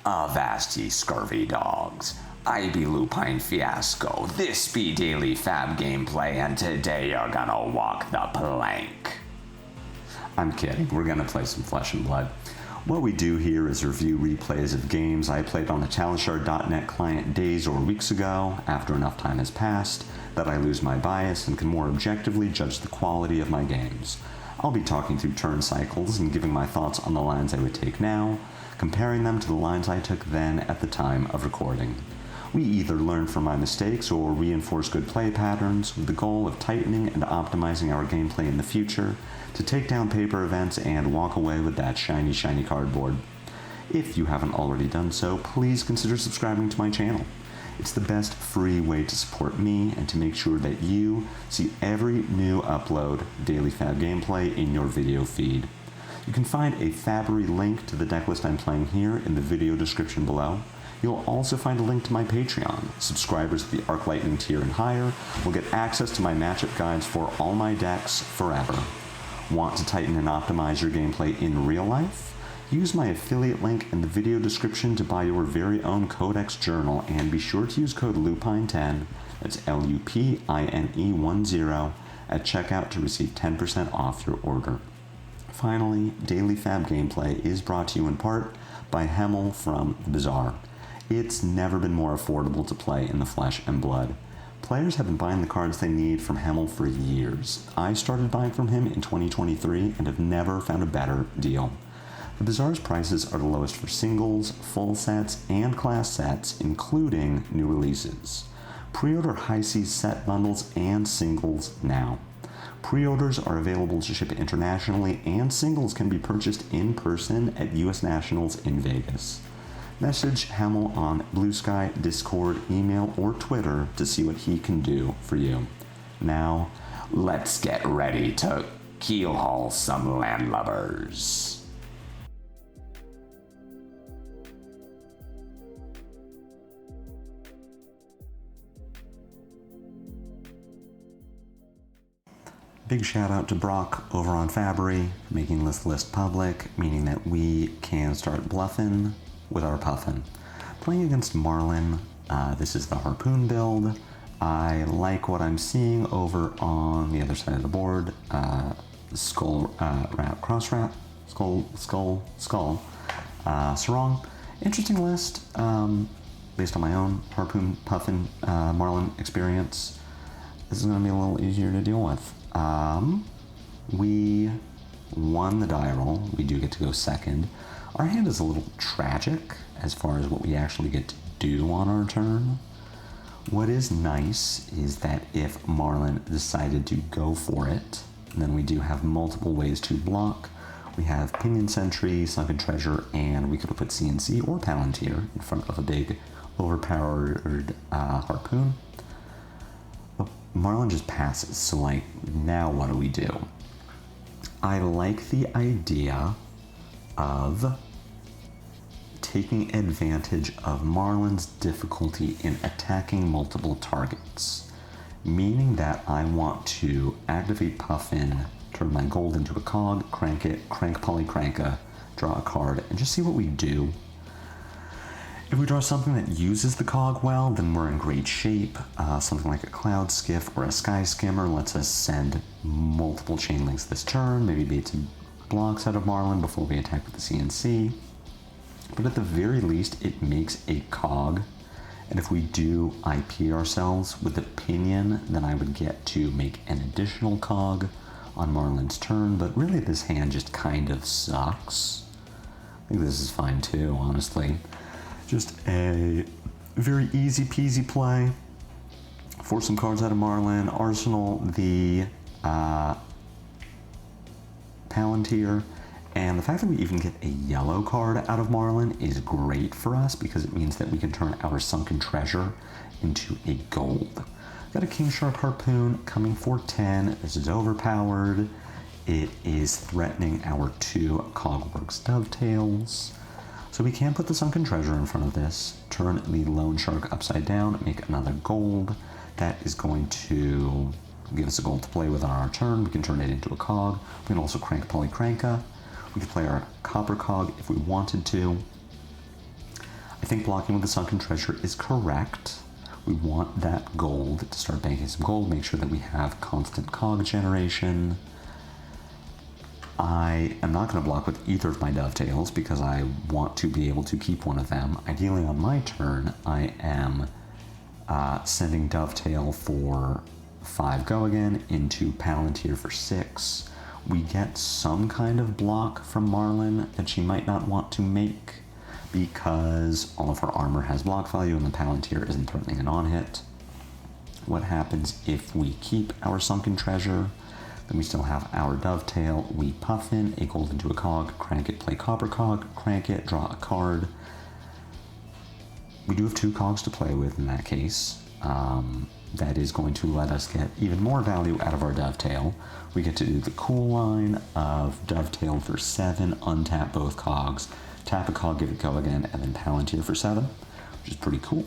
Avast ye scurvy dogs. I be Lupinefiasco. This be Daily FaB gameplay, and today you're gonna walk the plank. I'm kidding, we're gonna play some Flesh and Blood. What we do here is review replays of games I played on the challengeshard.net client days or weeks ago, after enough time has passed, that I lose my bias and can more objectively judge the quality of my games. I'll be talking through turn cycles and giving my thoughts on the lines I would take now, comparing them to the lines I took then at the time of recording. We either learn from my mistakes or reinforce good play patterns with the goal of tightening and optimizing our gameplay in the future to take down paper events and walk away with that shiny, shiny cardboard. If you haven't already done so, please consider subscribing to my channel. It's the best free way to support me and to make sure that you see every new upload Daily FaB gameplay in your video feed. You can find a FaBery link to the decklist I'm playing here in the video description below. You'll also find a link to my Patreon. Subscribers at the Arc Lightning tier and higher will get access to my matchup guides for all my decks forever. Want to tighten and optimize your gameplay in real life? Use my affiliate link in the video description to buy your very own Codex journal, and be sure to use code LUPINE10, that's LUPINE10, at checkout to receive 10% off your order. Finally, Daily FaB gameplay is brought to you in part by Hightail from The Bazaar. It's never been more affordable to play in the Flesh and Blood. Players have been buying the cards they need from Hightail for years. I started buying from him in 2023 and have never found a better deal. The Bazaar's prices are the lowest for singles, full sets, and class sets, including new releases. Pre-order High Seas set bundles and singles now. Pre-orders are available to ship internationally, and singles can be purchased in person at US Nationals in Vegas. Message Hightail on Blue Sky, Discord, email, or Twitter to see what he can do for you. Now, let's get ready to keelhaul some landlubbers. Big shout out to Brock over on FaBery for making this list public, meaning that we can start bluffing with our Puffin. Playing against Marlynn, this is the Harpoon build. I like what I'm seeing over on the other side of the board. Skull, wrap, cross wrap, skull, sarong. Interesting list, based on my own Harpoon, Puffin, Marlynn experience. This is gonna be a little easier to deal with. We won the die roll. We do get to go second. Our hand is a little tragic as far as what we actually get to do on our turn. What is nice is that if Marlynn decided to go for it, then we do have multiple ways to block. We have Pinion Sentry, Sunken Treasure, and we could have put CNC or Palantir in front of a big overpowered Harpoon. But Marlynn just passes, so like, now what do we do? I like the idea of taking advantage of Marlynn's difficulty in attacking multiple targets, meaning that I want to activate Puffin, turn my gold into a cog, crank it, crank Polycranka, draw a card, and just see what we do. If we draw something that uses the cog well, then we're in great shape. Something like a Cloud Skiff or a Sky Skimmer lets us send multiple chain links this turn, maybe bait some blocks out of Marlynn before we attack with the CNC. But at the very least, it makes a cog. And if we do IP ourselves with the Pinion, then I would get to make an additional cog on Marlynn's turn. But really, this hand just kind of sucks. I think this is fine too, honestly. Just a very easy peasy play. Force some cards out of Marlynn, arsenal the Palantir, and the fact that we even get a yellow card out of Marlynn is great for us because it means that we can turn our Sunken Treasure into a gold. Got a King Shark Harpoon coming for 10. This is overpowered. It is threatening our two Cogworks Dovetails. So we can put the Sunken Treasure in front of this, turn the Lone Shark upside down, make another gold. That is going to give us a gold to play with on our turn. We can turn it into a cog. We can also crank Polycranka. We could play our Copper Cog if we wanted to. I think blocking with the Sunken Treasure is correct. We want that gold to start banking some gold, make sure that we have constant cog generation. I am not going to block with either of my dovetails because I want to be able to keep one of them. Ideally on my turn, I am sending dovetail for 5 go again into Palantir for 6. We get some kind of block from Marlynn that she might not want to make because all of her armor has block value and the Palantir isn't threatening an on-hit. What happens if we keep our Sunken Treasure? Then we still have our dovetail. We Puffin, a gold into a cog, crank it, play copper cog, crank it, draw a card. We do have 2 cogs to play with in that case. That is going to let us get even more value out of our dovetail. We get to do the cool line of dovetail for 7, untap both cogs, tap a cog, give it go again, and then Palantir for 7, which is pretty cool.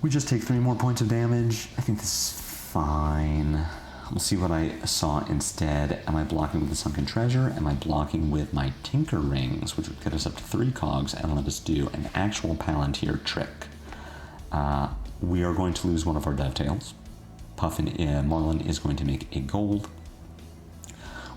We just take 3 more points of damage. I think this is fine. We'll see what I saw instead. Am I blocking with the Sunken Treasure? Am I blocking with my Tinker Rings, which would get us up to 3 cogs and let us do an actual Palantir trick? We are going to lose one of our dovetails. Puffin, Marlynn is going to make a gold.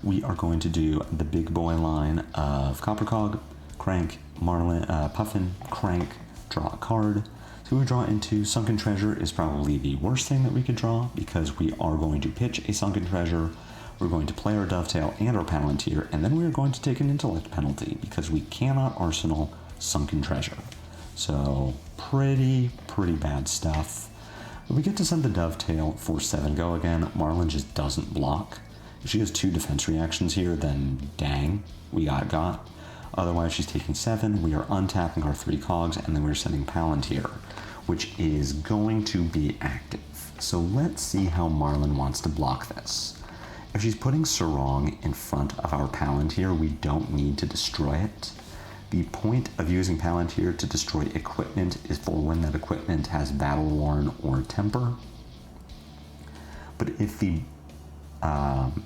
We are going to do the big boy line of copper cog, crank, Marlynn, Puffin, crank, draw a card. So we draw into Sunken Treasure is probably the worst thing that we could draw because we are going to pitch a Sunken Treasure, we're going to play our dovetail and our Palantir, and then we are going to take an intellect penalty because we cannot arsenal Sunken Treasure. So pretty bad stuff. We get to send the dovetail for 7 go again. Marlynn just doesn't block. If she has 2 defense reactions here, then dang, we got. Otherwise, she's taking 7. We are untapping our 3 cogs, and then we're sending Palantir, which is going to be active. So let's see how Marlynn wants to block this. If she's putting Sarong in front of our Palantir, we don't need to destroy it. The point of using Palantir to destroy equipment is for when that equipment has Battle Worn or Temper. But if the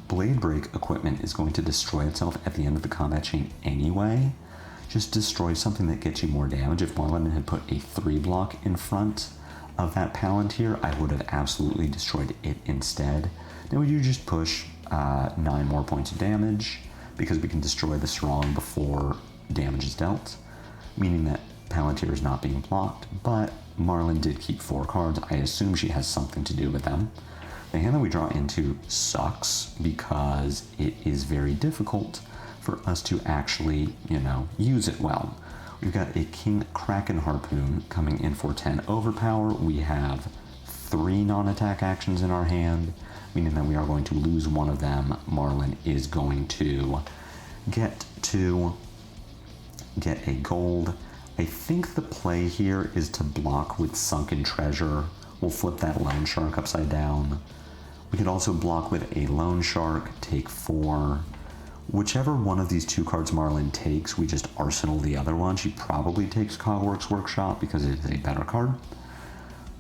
Blade Break equipment is going to destroy itself at the end of the combat chain anyway, just destroy something that gets you more damage. If Marlynn had put a 3 block in front of that Palantir, I would have absolutely destroyed it instead. Now we do just push 9 more points of damage because we can destroy the Sarong before damage is dealt, meaning that Palantir is not being blocked, but Marlynn did keep 4 cards. I assume she has something to do with them. The hand that we draw into sucks because it is very difficult for us to actually, use it well. We've got a King Kraken Harpoon coming in for 10 overpower. We have 3 non-attack actions in our hand, meaning that we are going to lose one of them. Marlynn is going to get a gold. I think the play here is to block with Sunken Treasure. We'll flip that Loan Shark upside down. We could also block with a Loan Shark, take 4. Whichever one of these 2 cards Marlynn takes, we just arsenal the other one. She probably takes Cogworks Workshop because it is a better card.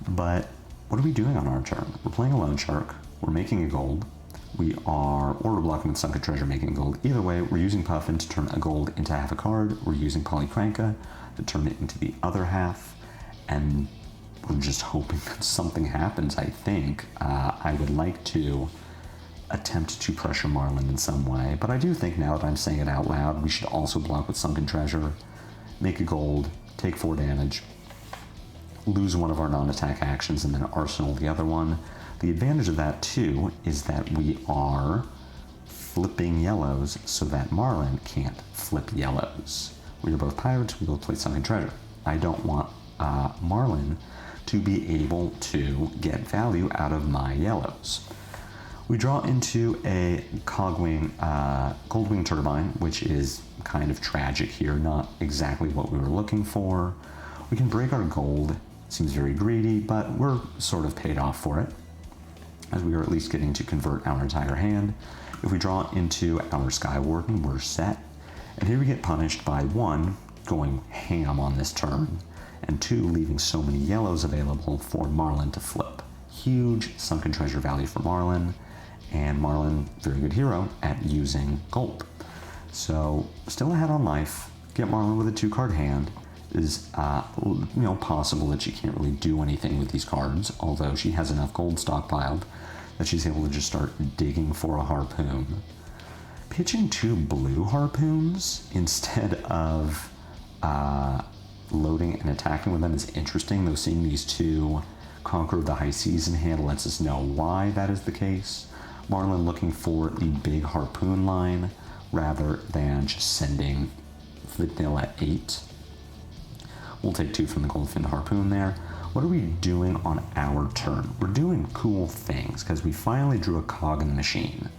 But what are we doing on our turn? We're playing a Loan Shark. We're making a gold. Or we're blocking with Sunken Treasure, making gold. Either way, we're using Puffin to turn a gold into half a card. We're using Polycranka to turn it into the other half. And we're just hoping that something happens, I think. I would like to attempt to pressure Marlynn in some way. But I do think now that I'm saying it out loud, we should also block with Sunken Treasure, make a gold, take 4 damage, lose one of our non-attack actions, and then arsenal the other one. The advantage of that, too, is that we are flipping yellows so that Marlynn can't flip yellows. We are both pirates, we both play Sunken Treasure. I don't want Marlynn to be able to get value out of my yellows. We draw into a Goldwing Turbine, which is kind of tragic here, not exactly what we were looking for. We can break our gold, seems very greedy, but we're sort of paid off for it, as we are at least getting to convert our entire hand. If we draw into our Sky Warden, we're set. And here we get punished by 1, going ham on this turn, and 2, leaving so many yellows available for Marlynn to flip. Huge Sunken Treasure value for Marlynn, and Marlynn, very good hero at using gold. So, still ahead on life, get Marlynn with a 2-card hand, is, possible that she can't really do anything with these cards, although she has enough gold stockpiled that she's able to just start digging for a harpoon. Pitching 2 blue harpoons instead of loading and attacking with them is interesting, though seeing these 2 conquer the high seas in hand lets us know why that is the case. Marlynn looking for the big harpoon line rather than just sending vanilla 8. We'll take 2 from the goldfin harpoon there. What are we doing on our turn? We're doing cool things because we finally drew a cog in the machine.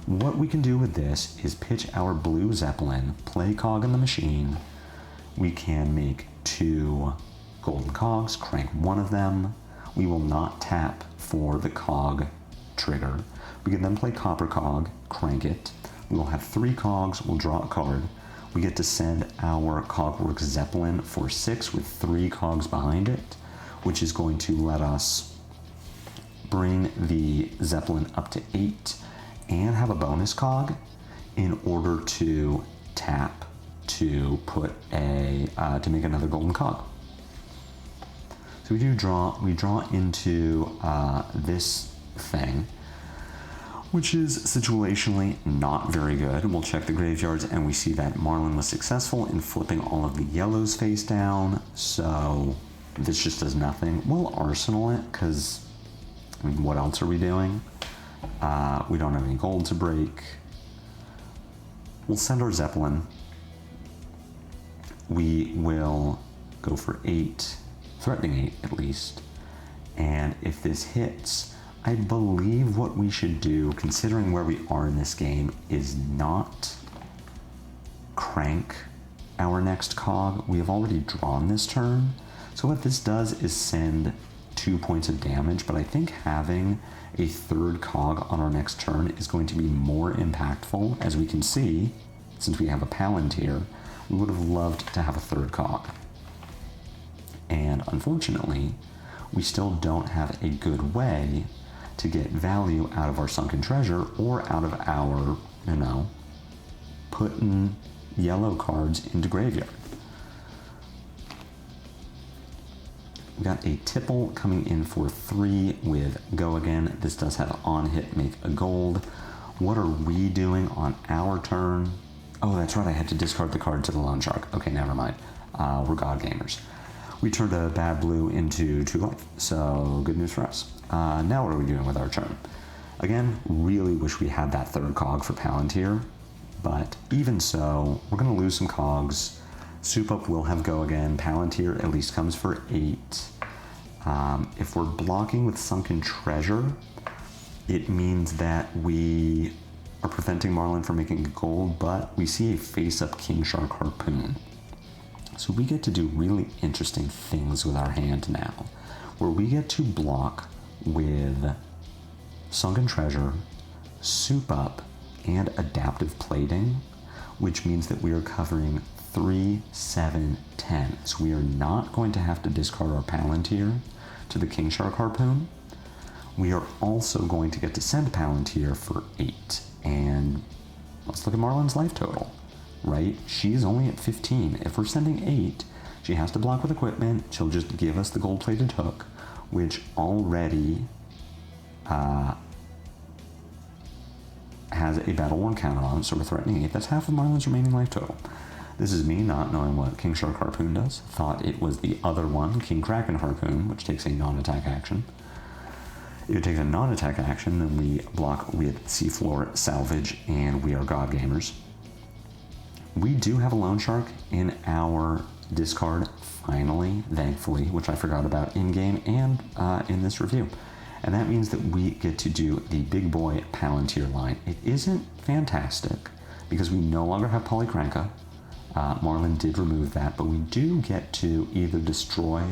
What we can do with this is pitch our blue Zeppelin, play cog in the machine. We can make 2 golden cogs, crank 1 of them. We will not tap for the cog trigger. We can then play copper cog, crank it. We will have 3 cogs, we'll draw a card. We get to send our Cogworks Zeppelin for 6 with 3 cogs behind it, which is going to let us bring the Zeppelin up to 8 and have a bonus cog in order to tap to put to make another golden cog. So we draw into this thing, which is situationally not very good. We'll check the graveyards and we see that Marlynn was successful in flipping all of the yellows face down, so this just does nothing. We'll arsenal it because, what else are we doing? We don't have any gold to break. We'll send our Zeppelin. We will go for 8, threatening 8 at least, and if this hits, I believe what we should do, considering where we are in this game, is not crank our next cog. We have already drawn this turn, so what this does is send 2 points of damage, but I think having a 3rd cog on our next turn is going to be more impactful. As we can see, since we have a Palantir, we would have loved to have a 3rd cog. And unfortunately, we still don't have a good way to get value out of our sunken treasure or out of our, putting yellow cards into graveyard. We got a tipple coming in for 3 with go again. This does have on hit make a gold. What are we doing on our turn? Oh, that's right, I had to discard the card to the loan shark. Okay, never mind. We're god gamers. We turned a bad blue into 2 life, so good news for us. Now what are we doing with our turn? Again, really wish we had that 3rd cog for Palantir, but even so, we're going to lose some cogs. Soup Up will have go again. Palantir at least comes for 8. If we're blocking with Sunken Treasure, it means that we are preventing Marlynn from making gold, but we see a face-up King Shark Harpoon. So we get to do really interesting things with our hand now, where we get to block with Sunken Treasure, Soup Up, and Adaptive Plating, which means that we are covering 3, 7, 10. So we are not going to have to discard our Palantir to the King Shark Harpoon. We are also going to get to send Palantir for 8. And let's look at Marlynn's life total, right? She's only at 15. If we're sending 8, she has to block with equipment. She'll just give us the gold-plated hook, which already has a battle worn counter on it, so we're threatening 8. That's half of Marlynn's remaining life total. This is me not knowing what King Shark Harpoon does. Thought it was the other one, King Kraken Harpoon, which takes a non-attack action. If it takes a non-attack action, then we block with Seafloor Salvage, and we are god gamers. We do have a loan shark in our discard, finally, thankfully, which I forgot about in-game and in this review. And that means that we get to do the big boy Palantir line. It isn't fantastic, because we no longer have Polycranka. Marlynn did remove that, but we do get to either destroy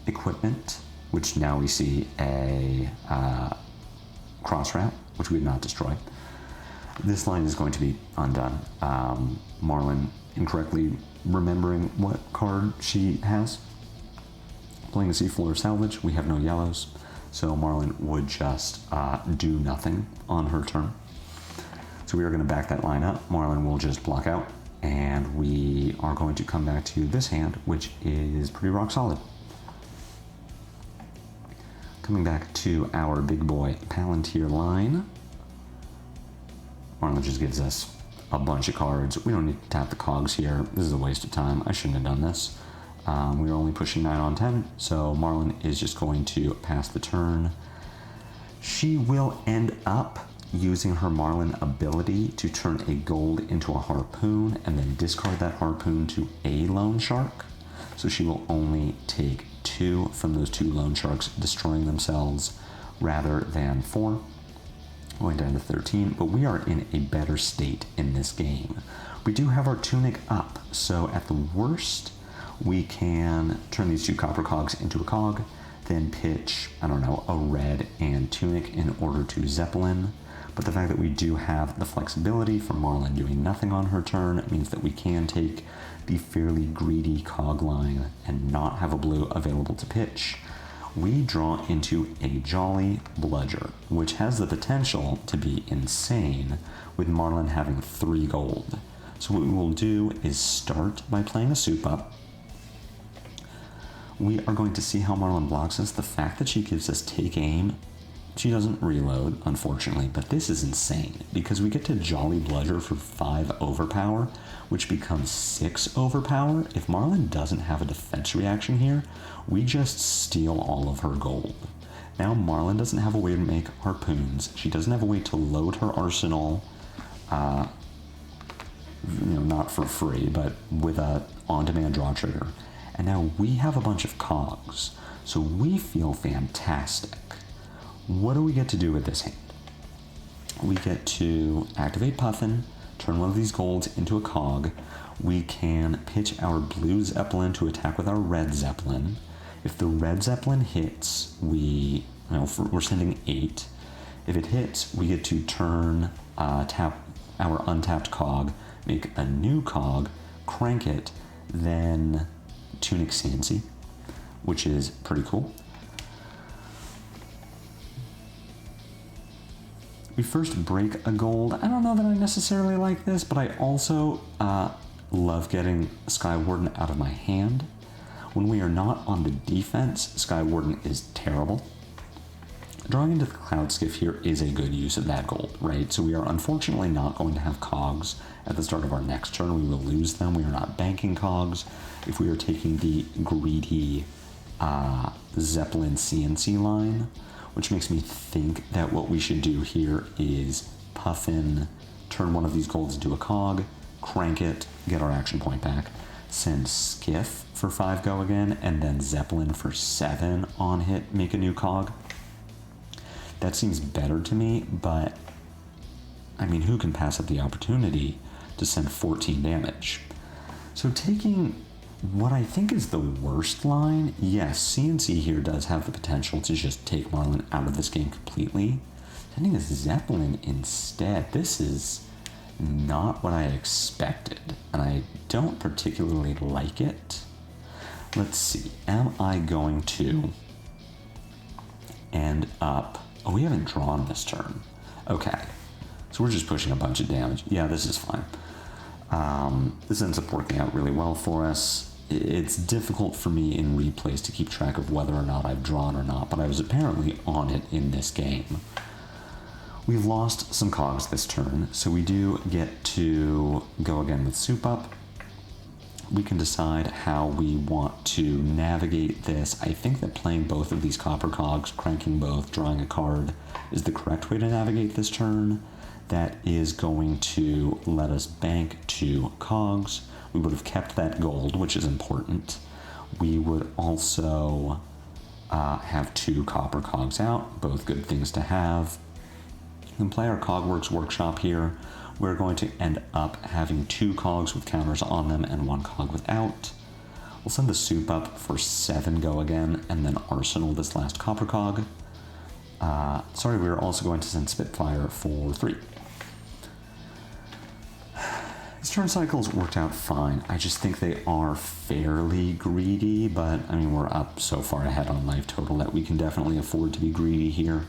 equipment, which now we see a cross route, which we did not destroy. This line is going to be undone. Marlynn incorrectly remembering what card she has. Playing a Seafloor Salvage, we have no yellows, so Marlynn would just do nothing on her turn. So we are going to back that line up. Marlynn will just block out And we are going to come back to this hand, which is pretty rock solid. Coming back to our big boy Palantir line. Marlynn just gives us a bunch of cards. We don't need to tap the cogs here. This is a waste of time. I shouldn't have done this. We were only pushing 9 on 10, so Marlynn is just going to pass the turn. She will end up using her Marlynn ability to turn a gold into a harpoon and then discard that harpoon to a loan shark. So she will only take 2 from those 2 loan sharks, destroying themselves rather than 4. Going down to 13, but we are in a better state in this game. We do have our tunic up, so at the worst, we can turn these 2 copper cogs into a cog, then pitch, I don't know, a red and tunic in order to Zeppelin. But the fact that we do have the flexibility for Marlynn doing nothing on her turn means that we can take the fairly greedy cog line and not have a blue available to pitch. We draw into a Jolly Bludger, which has the potential to be insane, with Marlynn having 3 gold. So what we will do is start by playing a soup up. We are going to see how Marlynn blocks us. The fact that she gives us take aim, she doesn't reload, unfortunately, but this is insane, because we get to Jolly Bludger for 5 overpower, which becomes 6 overpower. If Marlynn doesn't have a defense reaction here, we just steal all of her gold. Now Marlynn doesn't have a way to make harpoons. She doesn't have a way to load her arsenal, not for free, but with a on-demand draw trigger. And now we have a bunch of cogs, so we feel fantastic. What do we get to do with this hand? We get to activate Puffin, turn one of these golds into a cog. We can pitch our blue Zeppelin to attack with our red Zeppelin. If the red Zeppelin hits, we're sending 8. If it hits, we get to turn, tap our untapped cog, make a new cog, crank it, then tunic CNC, which is pretty cool. We first break a gold. I don't know that I necessarily like this, but I also love getting Sky Warden out of my hand. When we are not on the defense, Sky Warden is terrible. Drawing into the Cloud Skiff here is a good use of that gold, right? So we are unfortunately not going to have cogs at the start of our next turn. We will lose them. We are not banking cogs. If we are taking the greedy Zeppelin CNC line, which makes me think that what we should do here is Puffin, turn one of these golds into a cog, crank it, get our action point back, send Skiff for 5 go again, and then Zeppelin for 7 on hit, make a new cog. That seems better to me, but I mean, who can pass up the opportunity to send 14 damage? So taking what I think is the worst line, yes, CNC here does have the potential to just take Marlynn out of this game completely. Sending a Zeppelin instead, this is not what I expected, and I don't particularly like it. Let's see, am I going to end up... Oh, we haven't drawn this turn. Okay, so we're just pushing a bunch of damage. Yeah, this is fine. This ends up working out really well for us. It's difficult for me in replays to keep track of whether or not I've drawn or not, but I was apparently on it in this game. We've lost some cogs this turn, so we do get to go again with Soup Up. We can decide how we want to navigate this. I think that playing both of these copper cogs, cranking both, drawing a card, is the correct way to navigate this turn. That is going to let us bank 2 cogs. We would have kept that gold, which is important. We would also have 2 copper cogs out, both good things to have. We can play our Cogworks Workshop here. We're going to end up having 2 cogs with counters on them and 1 cog without. We'll send the Soup Up for 7 go again, and then Arsenal this last copper cog. We were also going to send Spitfire for 3. These turn cycles worked out fine. I just think they are fairly greedy, but I mean, we're up so far ahead on life total that we can definitely afford to be greedy here.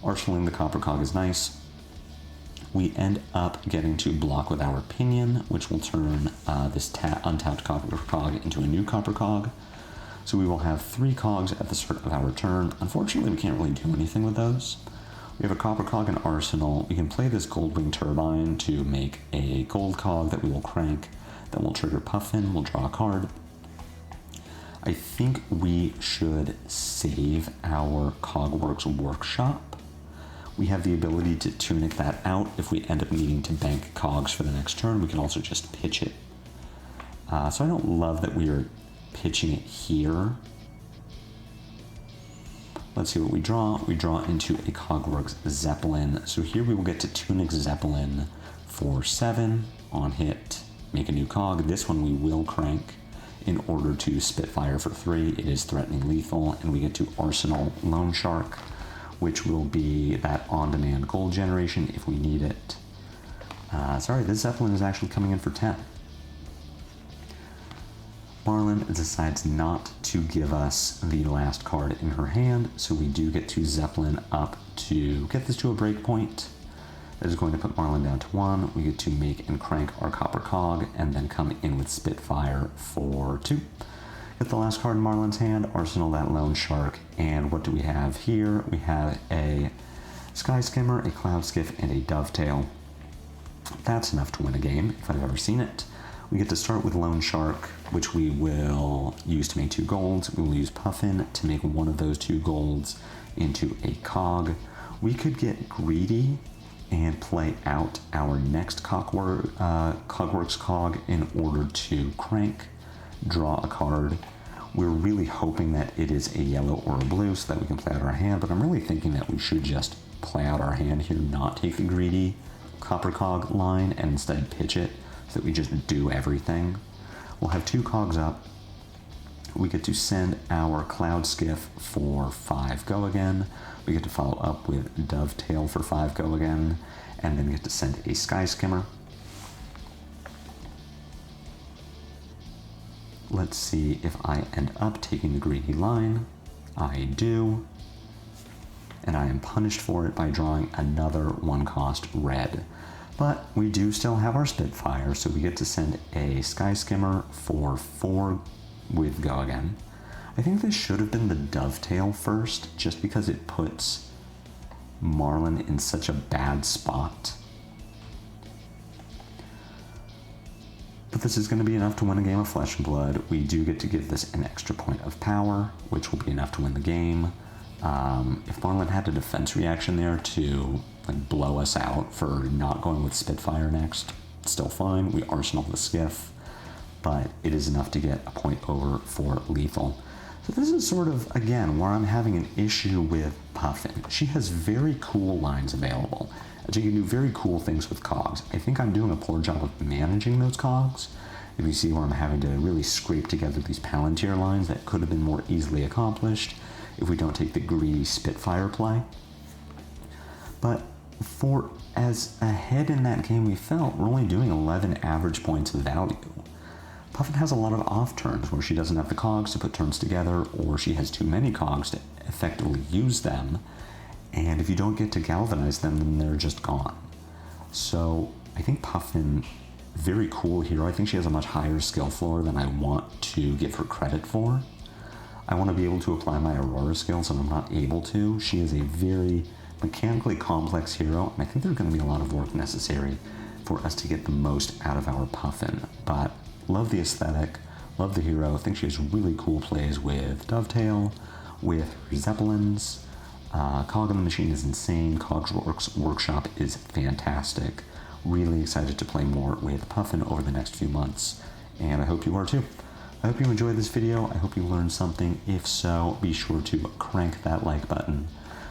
Arsenaling the copper cog is nice. we end up getting to block with our Pinion, which will turn this untapped copper cog into a new copper cog. So we will have 3 cogs at the start of our turn. Unfortunately, we can't really do anything with those. We have a copper cog in arsenal. We can play this Goldwing Turbine to make a gold cog that we will crank. Then we'll trigger Puffin, we'll draw a card. I think we should save our Cogworks Workshop. We have the ability to tunic that out if we end up needing to bank cogs for the next turn. We can also just pitch it. So I don't love that we are pitching it here. Let's see what we draw. We draw into a Cogworks Zeppelin. So here we will get to tunic Zeppelin for 7 on hit, make a new cog. This one we will crank in order to Spitfire for 3. It is threatening lethal, and we get to Arsenal Loan Shark, which will be that on-demand gold generation if we need it. Sorry, this Zeppelin is actually coming in for 10. Marlynn decides not to give us the last card in her hand, so we do get to Zeppelin up to get this to a break point. That is going to put Marlynn down to 1. We get to make and crank our copper cog, and then come in with Spitfire for 2. Get the last card in Marlynn's hand, arsenal that Loan Shark, and what do we have here? We have a Sky Skimmer, a Cloud Skiff, and a Dovetail. That's enough to win a game, if I've ever seen it. We get to start with Loan Shark, which we will use to make 2 golds. We will use Puffin to make one of those 2 golds into a cog. We could get greedy and play out our next Cogworks cog in order to crank, draw a card. We're really hoping that it is a yellow or a blue so that we can play out our hand, but I'm really thinking that we should just play out our hand here, not take the greedy copper cog line, and instead pitch it so that we just do everything. We'll have 2 cogs up. We get to send our Cloud Skiff for 5 go again. We get to follow up with Dovetail for 5 go again, and then we get to send a Sky Skimmer. Let's see if I end up taking the greedy line. I do. And I am punished for it by drawing another 1-cost red. But we do still have our Spitfire, so we get to send a Sky Skimmer for 4 with go again. I think this should have been the Dovetail first, just because it puts Marlynn in such a bad spot. But this is going to be enough to win a game of Flesh and Blood. We do get to give this an extra point of power, which will be enough to win the game. If Marlynn had a defense reaction there to blow us out for not going with Spitfire next, still fine. We arsenal the Skiff, but it is enough to get a point over for lethal. So this is sort of, again, where I'm having an issue with Puffin. She has very cool lines available. She can do very cool things with cogs. I think I'm doing a poor job of managing those cogs. If you see where I'm having to really scrape together these Palantir lines that could have been more easily accomplished if we don't take the greedy Spitfire play. But for as ahead in that game we felt, we're only doing 11 average points of value. Puffin has a lot of off turns where she doesn't have the cogs to put turns together, or she has too many cogs to effectively use them, and if you don't get to galvanize them, then they're just gone. So I think Puffin, very cool hero. I think she has a much higher skill floor than I want to give her credit for. I want to be able to apply my Aurora skills, and I'm not able to. She is a very mechanically complex hero, and I think there's going to be a lot of work necessary for us to get the most out of our Puffin. But love the aesthetic, love the hero. I think she has really cool plays with Dovetail, with her Zeppelins. Cog in the Machine is insane. Cogworks Workshop is fantastic. Really excited to play more with Puffin over the next few months, and I hope you are too. I hope you enjoyed this video. I hope you learned something. If so, be sure to crank that like button.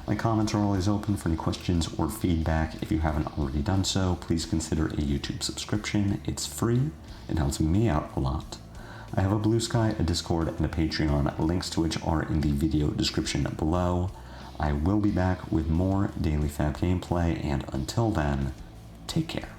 My comments are always open for any questions or feedback. If you haven't already done so, please consider a YouTube subscription. It's free. It helps me out a lot. I have a Blue Sky, a Discord, and a Patreon, links to which are in the video description below. I will be back with more daily FaB gameplay, and until then, take care.